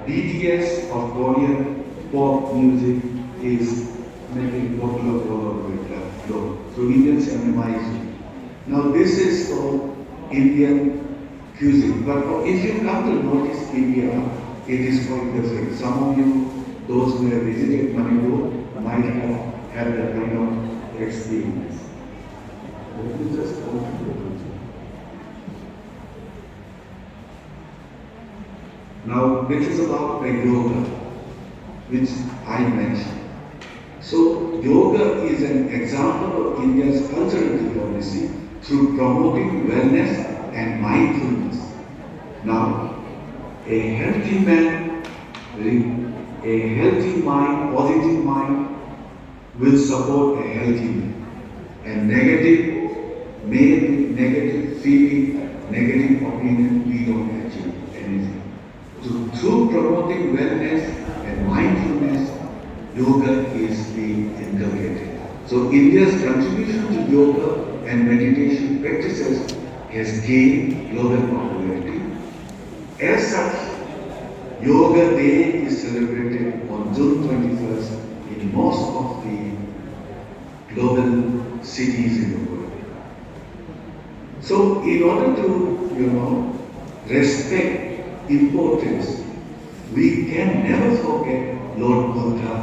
BTS of Korean pop music is making popular all over the globe. So Indian cinema is. Now this is called Indian cuisine. But if you come to notice India, it is quite different. Some of you, those who have visited Manipur, might have had that kind of experience. Let me just go to the picture. Now, this is about the yoga, which I mentioned. So, yoga is an example of India's cultural diplomacy through promoting wellness and mindfulness. Now, a healthy man, a healthy mind, positive mind will support a healthy man. And negative feeling, negative opinion, we don't achieve anything. So through promoting wellness and mindfulness, yoga is being inculcated. So India's contribution to yoga and meditation practices has gained global popularity. As such, Yoga Day is celebrated on June 21st in most of the global cities in the world. So in order to, respect importance, we can never forget Lord Buddha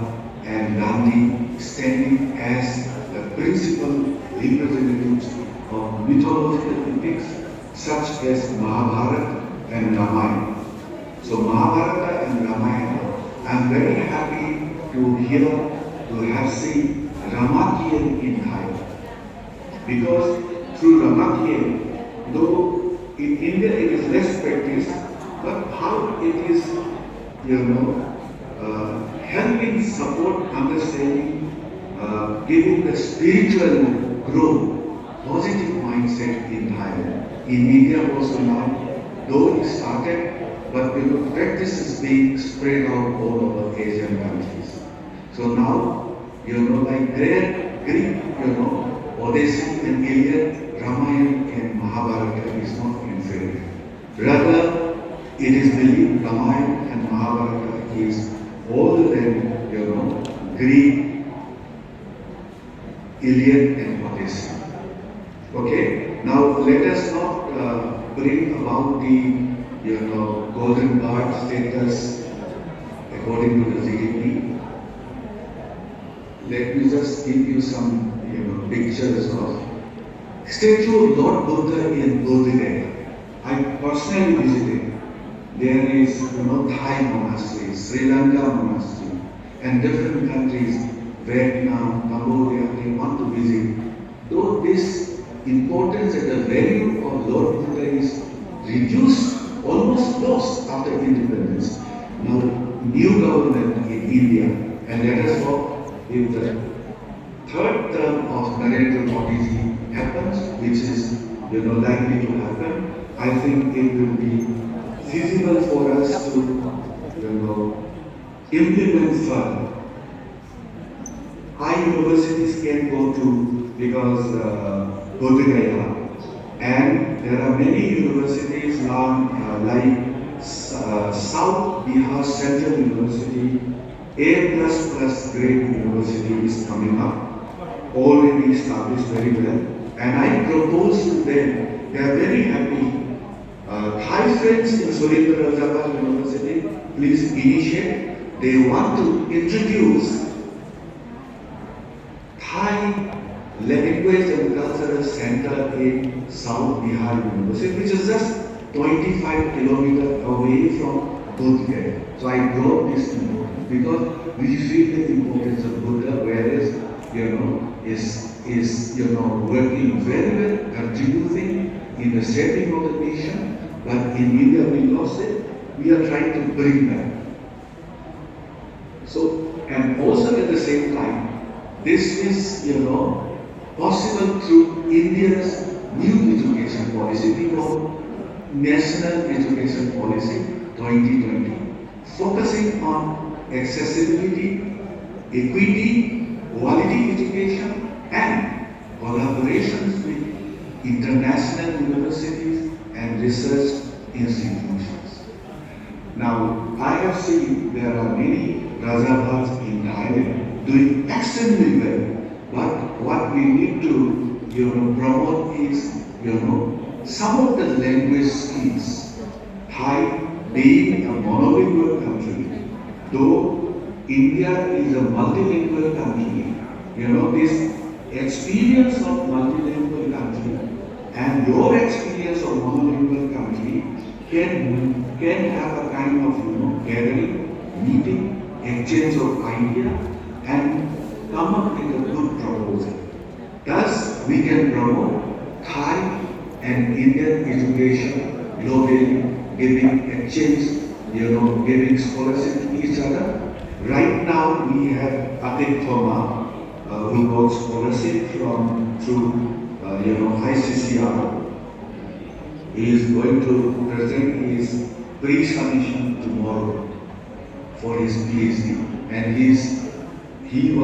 and Gandhi standing as the principal representatives of mythological epics such as Mahabharata and Ramayana. So Mahabharata and Ramayana, I am very happy to have seen Ramakien in Thailand. Because through Ramakien, though in India it is less practiced, but how it is, helping support understanding, giving the spiritual growth, positive mindset in Thailand. In India also now, though it started, but practice is being spread out all over Asian countries. So now, like Greek, Odyssey and Iliad, Ramayana and Mahabharata is not inferior. Rather, it is believed Ramayana and Mahabharata is older than, Greek, Iliad and Odyssey. Okay? Now, let us not bring about the golden bird status according to the GDP. Let me just give you some pictures of statue of Lord Buddha in Bodhgaya. I personally visited. There is Thai monastery, Sri Lanka monastery, and different countries, Vietnam, Cambodia, they want to visit. Though this importance and the value of Lord Buddha is reduced, almost lost after independence. Now, new government in India, and let us hope if the third term of Narendra Modi happens, which is likely to happen, I think it will be feasible for us to implement further. High universities can go to because Bodhgaya. And there are many universities now, like South Bihar Central University, A++ grade university is coming up, already established very well. And I propose to them, they are very happy. Thai friends in Surindra Rajabhat University, please initiate. They want to introduce Thai Language and Cultural Center in South Bihar University, which is just 25 kilometers away from Bodhgaya. So I brought this important because we feel the importance of Buddha, whereas is working very well, contributing in the setting of the nation. But in India we lost it. We are trying to bring back. So, and also at the same time, this is possible through India's new education policy, we call National Education Policy 2020, focusing on accessibility, equity, quality education, and collaborations with international universities and research institutions. Now, I have seen there are many Rajabhats in Thailand doing extremely well. But what we need to, promote is, some of the language skills. Thai being a monolingual country, though India is a multilingual country, this experience of multilingual country and your experience of monolingual country can have a kind of gathering, meeting, exchange of idea, and come up with a good proposal. Thus, we can promote Thai and Indian education globally, giving exchange, giving scholarship to each other. Right now, we have Atik Thoma, who got scholarship through ICCR. He is going to present his pre-submission tomorrow for his PhD, and he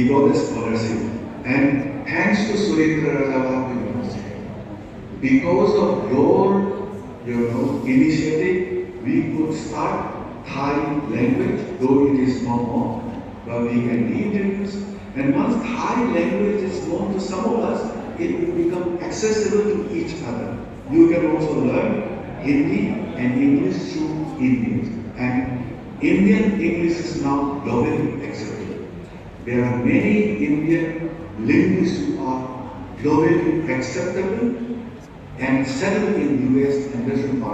got a scholarship. And thanks to Surindra Rajabhat University, because of your initiative, we could start Thai language, though it is no more, but we can reintroduce. And once Thai language is known to some of us, it will become accessible to each other. You can also learn Hindi and English through Indians. And Indian English is now globally accepted. There are many Indian linguists who are globally acceptable and settled in US and different parts